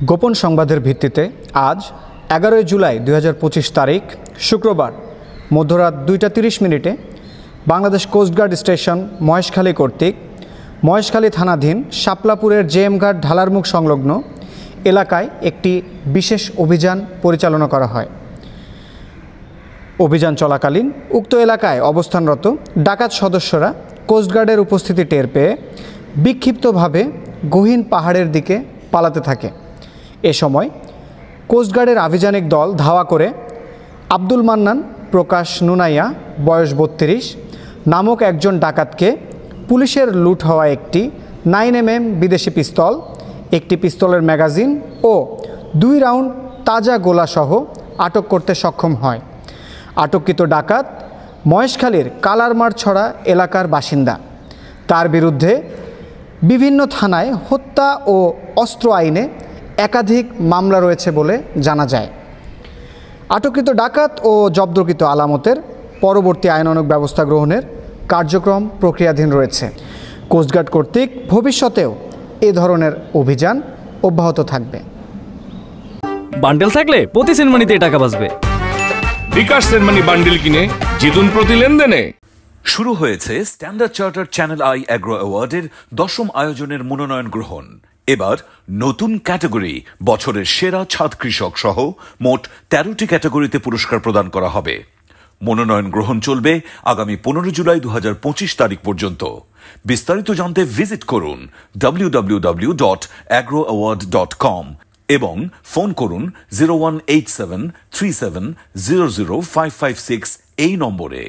গোপন সংবাদের ভিত্তিতে আজ 11 জুলাই 2025 তারিখ শুক্রবার মধ্যরাত 2টা 30 মিনিটে বাংলাদেশ কোস্টগার্ড স্টেশন মহেশখালী কর্তৃক মহেশখালী থানাধীন শাপলাপুরের জেএম ঘাট ঢালার মুখ সংলগ্ন এলাকায় একটি বিশেষ অভিযান পরিচালনা করা হয়। অভিযান চলাকালীন উক্ত এলাকায় অবস্থানরত ডাকাত সদস্যরা কোস্টগার্ডের উপস্থিতি টের পেয়ে বিক্ষিপ্তভাবে গহীন পাহাড়ের দিকে পালাতে থাকে। এ সময় কোস্টগার্ডের আভিযানিক দল ধাওয়া করে আব্দুল মান্নান প্রকাশ নুনাইয়া বয়স 32 নামক একজন ডাকাতকে পুলিশের লুট হওয়া একটি 9mm বিদেশি পিস্তল, একটি পিস্তলের ম্যাগাজিন ও 2 রাউন্ড তাজা গোলাসহ আটক করতে সক্ষম হয়। আটককৃত ডাকাত মহেশখালীর কালারমারছড়া এলাকার বাসিন্দা। তার বিরুদ্ধে বিভিন্ন থানায় হত্যা ও অস্ত্র আইনে একাধিক মামলা রয়েছে বলে জানা যায়। আটককৃত ডাকাত ও জব্দকৃত আলামতের পরবর্তী আইনানুগ ব্যবস্থা গ্রহণের কার্যক্রম প্রক্রিয়াধীন রয়েছে। কোস্টগার্ড কর্তৃক ভবিষ্যতেও এ ধরনের অভিযান অব্যাহত থাকবে। বান্ডেল থাকলে প্রতি সেনমানিতে টাকা বাঁচবে। বিকাশ সেনমানি বান্ডেল কিনে জিতুন প্রতি লেনদেনে। শুরু হয়েছে Standard Charter Channel I Agro অ্যাওয়ার্ডের 10ম আয়োজনের মনোনয়ন গ্রহণ। এবার নতুন ক্যাটাগরি বছরের সেরা ছাদ কৃষক সহ মোট 13টি ক্যাটাগরিতে পুরস্কার প্রদান করা হবে। মনোনয়ন গ্রহণ চলবে আগামী 15 জুলাই 2025 তারিখ পর্যন্ত। বিস্তারিত জানতে ভিজিট করুন www.agroaward.com এবং ফোন করুন 018737000556 এই নম্বরে।